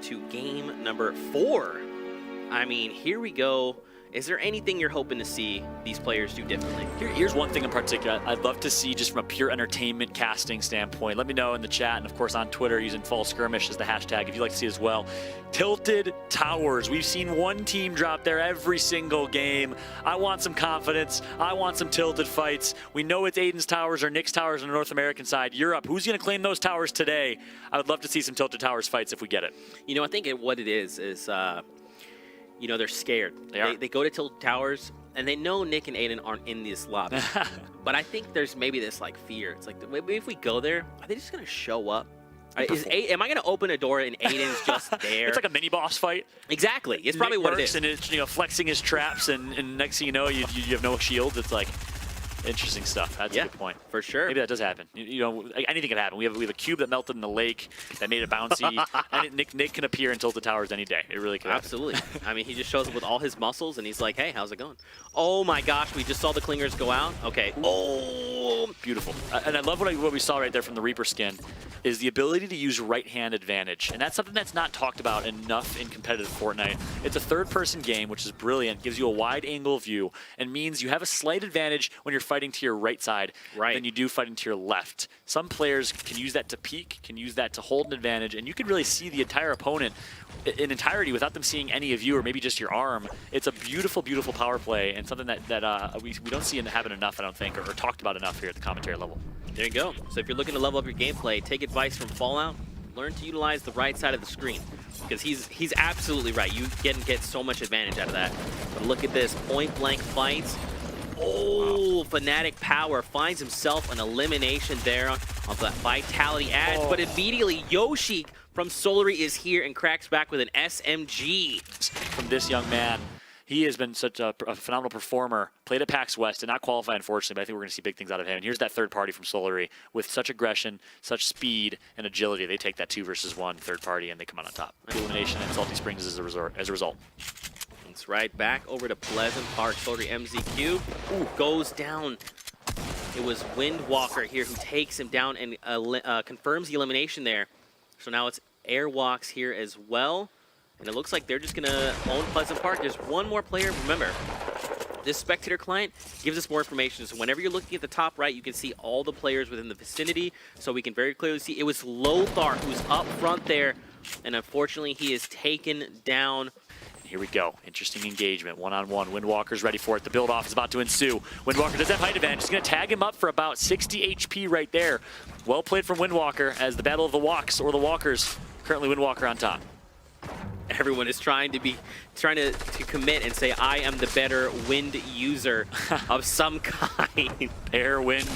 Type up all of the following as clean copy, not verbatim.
To game number 4. I mean, here we go. Is there anything you're hoping to see these players do differently? Here's one thing in particular I'd love to see just from a pure entertainment casting standpoint. Let me know in the chat and, of course, on Twitter using fallskirmish as the hashtag if you'd like to see it as well. Tilted towers. We've seen one team drop there every single game. I want some confidence. I want some tilted fights. We know it's Aiden's towers or Nick's towers on the North American side. Europe, who's going to claim those towers today? I would love to see some tilted towers fights if we get it. You know, I think what it is you know, they're scared. They go to Tilted Towers, and they know Nick and Aiden aren't in this lobby. But I think there's maybe this, like, fear. It's like, maybe if we go there, are they just going to show up? Am I going to open a door and Aiden's just there? It's like a mini-boss fight. Exactly. It's probably what it is. And it's, you know, flexing his traps, and next thing you know, you have no shields. It's like... interesting stuff. That's a good point. For sure. Maybe that does happen. You know, anything can happen. We have a cube that melted in the lake that made it bouncy. And Nick can appear in Tilted Towers any day. It really could happen. Absolutely. I mean, he just shows up with all his muscles, and he's like, hey, how's it going? Oh, my gosh. We just saw the clingers go out. Okay. Oh, beautiful. And I love what we saw right there from the Reaper skin is the ability to use right-hand advantage. And that's something that's not talked about enough in competitive Fortnite. It's a third-person game, which is brilliant. Gives you a wide-angle view and means you have a slight advantage when you're fighting to your right side than you do fighting to your left. Some players can use that to peek, can use that to hold an advantage, and you can really see the entire opponent in entirety without them seeing any of you or maybe just your arm. It's a beautiful, beautiful power play and something that we don't see it happen enough, I don't think, or talked about enough here at the commentary level. There you go. So if you're looking to level up your gameplay, take advice from Fallout, learn to utilize the right side of the screen. Because he's absolutely right. You get so much advantage out of that. But look at this, point-blank fights. Oh, Fnatic Power finds himself an elimination there on the Vitality adds, but immediately Yoshi from Solary is here and cracks back with an SMG. From this young man, he has been such a phenomenal performer. Played at PAX West, did not qualify, unfortunately, but I think we're going to see big things out of him. And here's that third party from Solary with such aggression, such speed, and agility. They take that 2 versus 1 third party, and they come out on top. Elimination and Salty Springs as a result. It's right back over to Pleasant Park. Solary MZQ goes down. It was Windwalker here who takes him down and confirms the elimination there. So now it's Airwalks here as well. And it looks like they're just going to own Pleasant Park. There's one more player. Remember, this spectator client gives us more information. So whenever you're looking at the top right, you can see all the players within the vicinity. So we can very clearly see it was Lothar who's up front there. And unfortunately, he is taken down. Here we go. Interesting engagement. One-on-one. Windwalker's ready for it. The build-off is about to ensue. Windwalker does have height advantage. He's going to tag him up for about 60 HP right there. Well played from Windwalker as the battle of the walks or the walkers. Currently Windwalker on top. Everyone is trying to commit and say, I am the better wind user of some kind. Air, wind,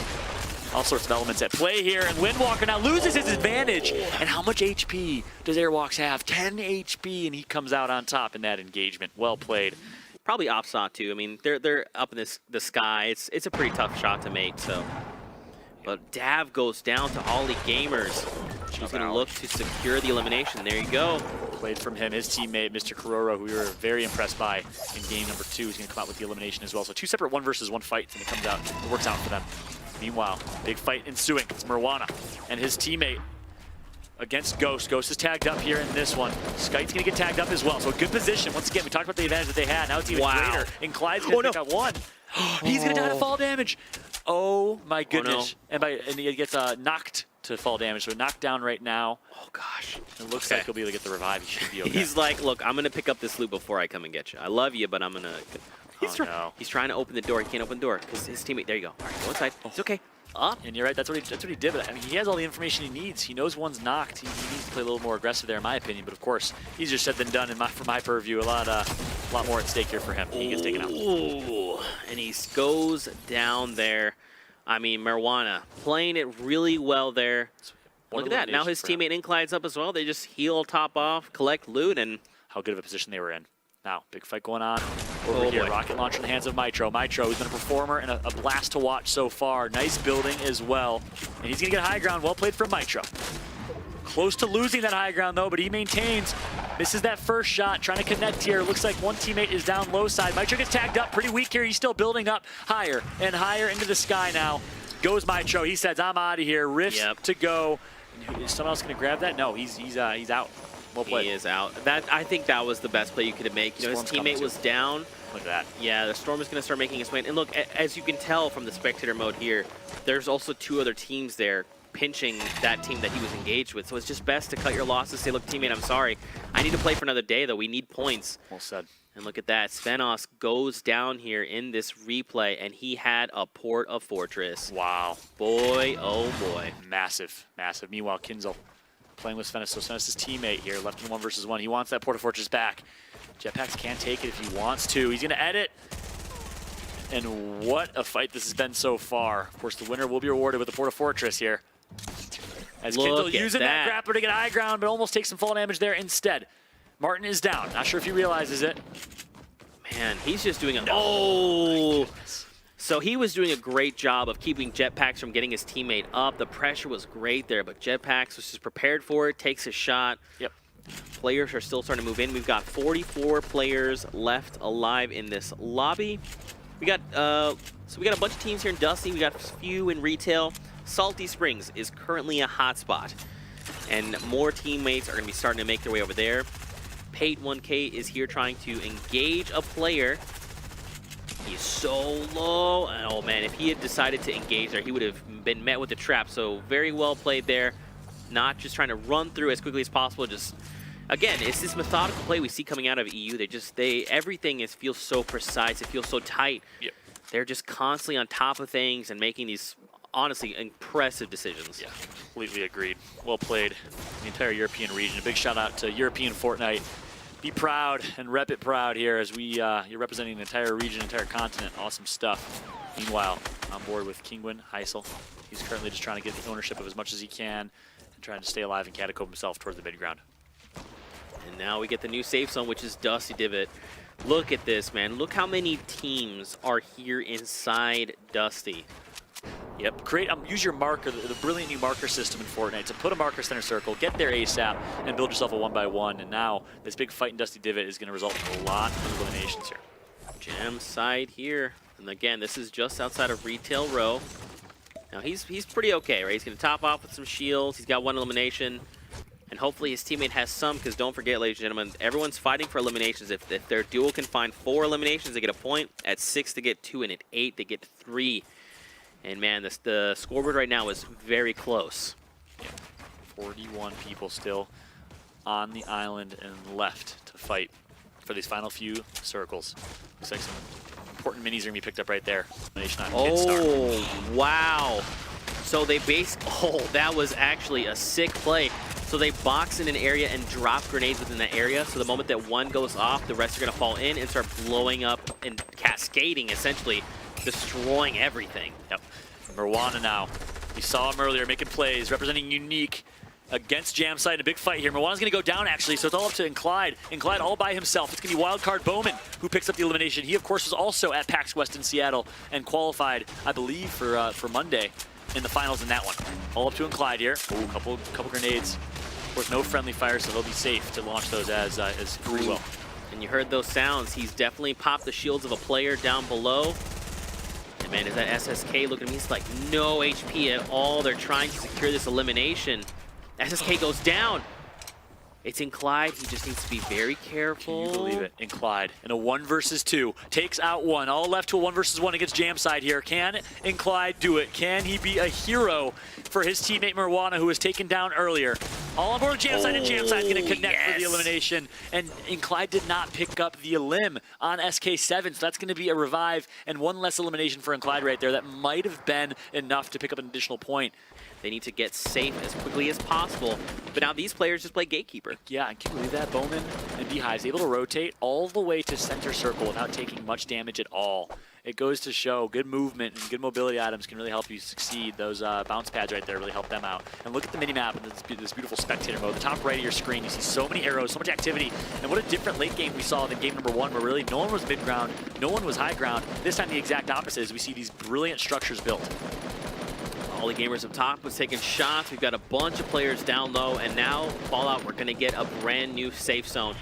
all sorts of elements at play here. And Windwalker now loses his advantage. And how much HP does Airwalks have? 10 HP, and he comes out on top in that engagement. Well played. Probably Opsot too. I mean, they're up in the sky. It's a pretty tough shot to make. So, but Dav goes down to Ollie Gamers. He's going to look to secure the elimination. There you go. Played from him, his teammate, Mr. Kororo, who we were very impressed by in game number 2. He's going to come out with the elimination as well. So 2 separate 1 versus 1 fights, and it comes out. It works out for them. Meanwhile, big fight ensuing. It's Marwana and his teammate against Ghost. Ghost is tagged up here in this one. Skyte's going to get tagged up as well. So a good position. Once again, we talked about the advantage that they had. Now it's even greater. And Clyde's going to pick up 1. He's going to die to fall damage. Oh my goodness. And he gets knocked to fall damage. So knocked down right now. Oh gosh. It looks like he'll be able to get the revive. He should be okay. He's like, look, I'm going to pick up this loot before I come and get you. I love you, but I'm going to... He's trying to open the door. He can't open the door because his teammate... There you go. All right, go inside. It's okay. Up. And you're right. That's what he did. But I mean, he has all the information he needs. He knows one's knocked. He needs to play a little more aggressive there, in my opinion. But of course, easier said than done. From my purview, a lot more at stake here for him. He gets taken out. Ooh, and he goes down there. I mean, Marwana playing it really well there. Look at that. Now his teammate Inclide's up as well. They just heal, top off, collect loot, and how good of a position they were in. Now, big fight going on over here. Rocket launcher in the hands of Mitro. Mitro, he's been a performer and a blast to watch so far. Nice building as well. And he's going to get high ground. Well played from Mitro. Close to losing that high ground, though, but he maintains. Misses that first shot, trying to connect here. Looks like one teammate is down low side. Mitro gets tagged up, pretty weak here. He's still building up higher and higher into the sky now. Goes Mitro. He says, I'm out of here. Rift to go. Is someone else going to grab that? No, he's out. Well played. He is out. I think that was the best play you could have made. You know, his teammate was down. Look at that. Yeah, the Storm is going to start making his way in. And look, as you can tell from the spectator mode here, there's also 2 other teams there pinching that team that he was engaged with. So it's just best to cut your losses. Say, look, teammate, I'm sorry. I need to play for another day, though. We need points. Well said. And look at that. Svenos goes down here in this replay, and he had a port of Fortress. Wow. Boy, oh boy. Massive, massive. Meanwhile, Kinzel playing with Svenos. So Svenos' teammate here, left in 1 versus 1. He wants that port of Fortress back. Jetpacks can take it if he wants to. He's going to edit. And what a fight this has been so far. Of course, the winner will be rewarded with the port of Fortress here. As Kinzel using that grappler to get high ground, but almost takes some fall damage there instead. Martin is down. Not sure if he realizes it. Man, he's just doing a... So he was doing a great job of keeping Jetpacks from getting his teammate up. The pressure was great there, but Jetpacks was just prepared for it, takes his shot. Yep. Players are still starting to move in. We've got 44 players left alive in this lobby. We got so we got a bunch of teams here in Dusty. We got a few in retail. Salty Springs is currently a hotspot, and more teammates are going to be starting to make their way over there. Paid 1K is here trying to engage a player. He's so low. Oh man, if he had decided to engage there, he would have been met with a trap. So very well played there. Not just trying to run through as quickly as possible. Just again, it's this methodical play we see coming out of EU. Everything feels so precise. It feels so tight. Yep. They're just constantly on top of things and making these honestly impressive decisions. Yeah, completely agreed. Well played. The entire European region. A big shout out to European Fortnite. Be proud and rep it proud here as you're representing the entire region, entire continent. Awesome stuff. Meanwhile, on board with Kingwin Heisel. He's currently just trying to get the ownership of as much as he can and trying to stay alive and catacomb himself towards the mid-ground. And now we get the new safe zone, which is Dusty Divot. Look at this, man. Look how many teams are here inside Dusty. Yep, use your marker, the brilliant new marker system in Fortnite to put a marker center circle, get there ASAP, and build yourself a 1x1. And now this big fight in Dusty Divot is going to result in a lot of eliminations here. Jam side here, and again, this is just outside of Retail Row. Now he's pretty okay, right? He's going to top off with some shields. He's got 1 elimination, and hopefully his teammate has some. Because don't forget, ladies and gentlemen, everyone's fighting for eliminations. If their duo can find 4 eliminations, they get a point. At 6, they get 2, and at 8, they get 3. And man, the scoreboard right now is very close. Yeah. 41 people still on the island and left to fight for these final few circles. Looks like some important minis are going to be picked up right there. Oh, wow. So they that was actually a sick play. So they box in an area and drop grenades within that area. So the moment that one goes off, the rest are going to fall in and start blowing up and cascading, essentially destroying everything. Yep. Marwana now. We saw him earlier making plays, representing Unique against Jamside in a big fight here. Marwana's going to go down, actually, so it's all up to Inclyde. Inclyde all by himself. It's going to be Wildcard Bowman who picks up the elimination. He, of course, was also at PAX West in Seattle and qualified, I believe, for Monday in the finals in that one. All up to Inclyde here. Ooh, couple grenades. Of course, no friendly fire, so he'll be safe to launch those as free will. And you heard those sounds. He's definitely popped the shields of a player down below. And man, is that SSK looking at me? He's like no HP at all. They're trying to secure this elimination. SSK goes down. It's Inclyde. He just needs to be very careful. Can you believe it? Inclyde in a 1 versus 2. Takes out 1. All left to a 1 versus 1 against Jamside here. Can Inclyde do it? Can he be a hero for his teammate Marwana, who was taken down earlier? All on board with Jamside, and Jamside's going to connect for the elimination. And Inclyde did not pick up the elim on SK7, so that's going to be a revive and 1 less elimination for Inclyde right there. That might have been enough to pick up an additional point. They need to get safe as quickly as possible. But now these players just play Gatekeeper. Yeah, and can you believe that? Bowman and Beehive's able to rotate all the way to center circle without taking much damage at all. It goes to show good movement and good mobility items can really help you succeed. Those bounce pads right there really help them out. And look at the minimap and this beautiful spectator mode. The top right of your screen, you see so many arrows, so much activity. And what a different late game we saw than game number 1, where really no one was mid-ground, no one was high ground. This time the exact opposite is we see these brilliant structures built. All the gamers up top was taking shots. We've got a bunch of players down low, and now Fallout, we're gonna get a brand new safe zone.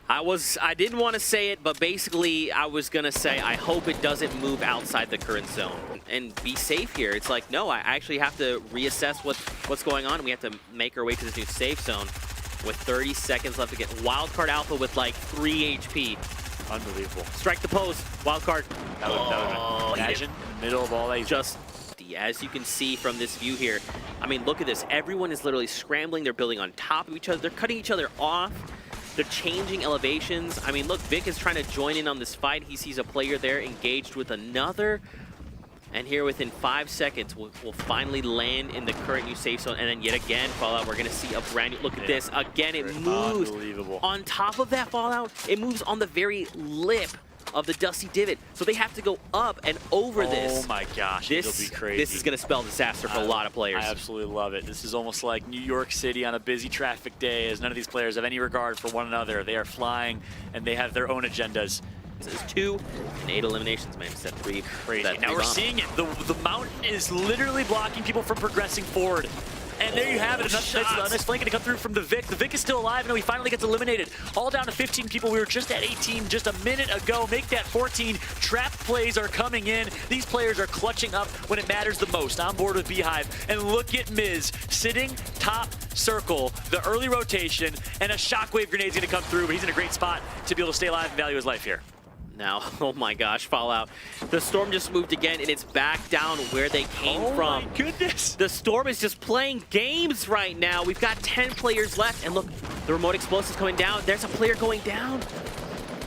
I didn't want to say it, but basically I was gonna say I hope it doesn't move outside the current zone and be safe here. It's like, no, I actually have to reassess what's going on. We have to make our way to this new safe zone. with 30 seconds left to get wildcard alpha with like 3 HP. Unbelievable. Strike the pose, wildcard. That would imagine in the middle of all that. Just, as you can see from this view here, I mean, look at this. Everyone is literally scrambling. They're building on top of each other. They're cutting each other off. They're changing elevations. I mean, look, Vic is trying to join in on this fight. He sees a player there engaged with another. And here within 5 seconds, we'll finally land in the current new safe zone. And then yet again, Fallout, we're going to see a brand new, look at this. Again, it moves on top of that Fallout. It moves on the very lip of the Dusty Divot. So they have to go up and over this. Oh my gosh, it'll be crazy. This is going to spell disaster for a lot of players. I absolutely love it. This is almost like New York City on a busy traffic day, as none of these players have any regard for one another. They are flying, and they have their own agendas. This is 2 and 8 eliminations, man. Set 3. Crazy. Now we're seeing it. The mountain is literally blocking people from progressing forward. And there you have it. Another nice flank to come through from the Vic. The Vic is still alive, and he finally gets eliminated. All down to 15 people. We were just at 18 just a minute ago. Make that 14. Trap plays are coming in. These players are clutching up when it matters the most. On board with Beehive. And look at Miz sitting top circle, the early rotation, and a shockwave grenade's going to come through, but he's in a great spot to be able to stay alive and value his life here. Now, oh my gosh, Fallout. The Storm just moved again, and it's back down where they came from. Oh my goodness. The Storm is just playing games right now. We've got 10 players left, and look, the remote explosive's coming down. There's a player going down.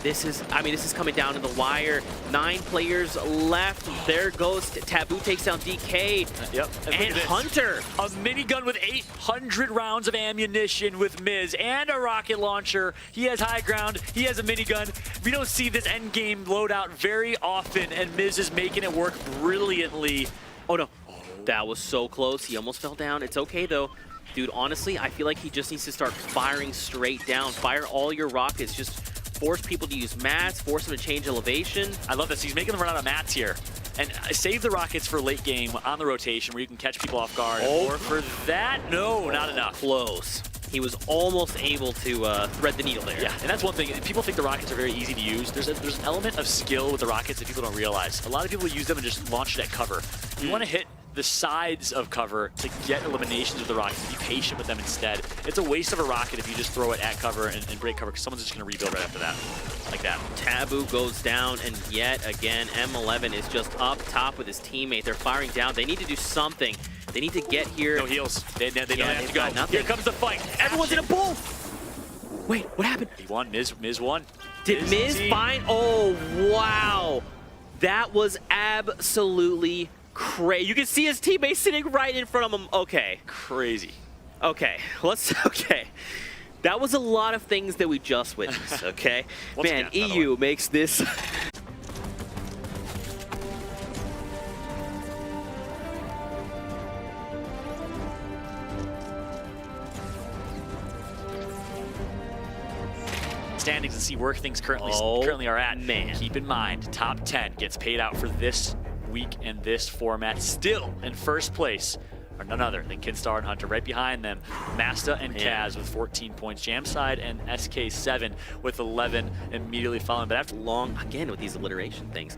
This is coming down to the wire. 9 players left. There goes Taboo, takes down DK. Yep. And Hunter. A minigun with 800 rounds of ammunition with Miz and a rocket launcher. He has high ground. He has a minigun. We don't see this end game loadout very often, and Miz is making it work brilliantly. Oh no. That was so close. He almost fell down. It's okay though. Dude, honestly, I feel like he just needs to start firing straight down. Fire all your rockets. Just force people to use mats, force them to change elevation. I love this. He's making them run out of mats here. And save the rockets for late game on the rotation where you can catch people off guard. Or for that, no, not enough. Close. He was almost able to thread the needle there. Yeah, and that's one thing. People think the rockets are very easy to use. There's an element of skill with the rockets that people don't realize. A lot of people use them and just launch it at cover. You want to hit the sides of cover to get eliminations with the rockets. Be patient with them instead. It's a waste of a rocket if you just throw it at cover and break cover, because someone's just going to rebuild right after that. Like that. Taboo goes down, and yet again, M11 is just up top with his teammate. They're firing down. They need to do something. They need to get here. No heals. They don't have to go. Nothing. Here comes the fight. Everyone's in a bull. Wait, what happened? He won. Miz won. Did Miz find? Oh, wow. That was absolutely crazy. You can see his teammate sitting right in front of him. Okay. Crazy. Okay, okay. That was a lot of things that we just witnessed, okay? Man, EU makes this... Standings and see where things currently are at. Man, keep in mind, top 10 gets paid out for this week and this format. Still in first place are none other than Kinstar and Hunter. Right behind them, Masta and Kaz with 14 points. Jamside and SK7 with 11 immediately following. But after long, again, with these alliteration things.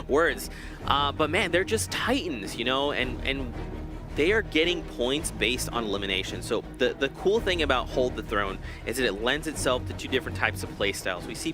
Words. But man, they're just titans, you know, and they are getting points based on elimination. So the cool thing about Hold the Throne is that it lends itself to 2 different types of play styles. We see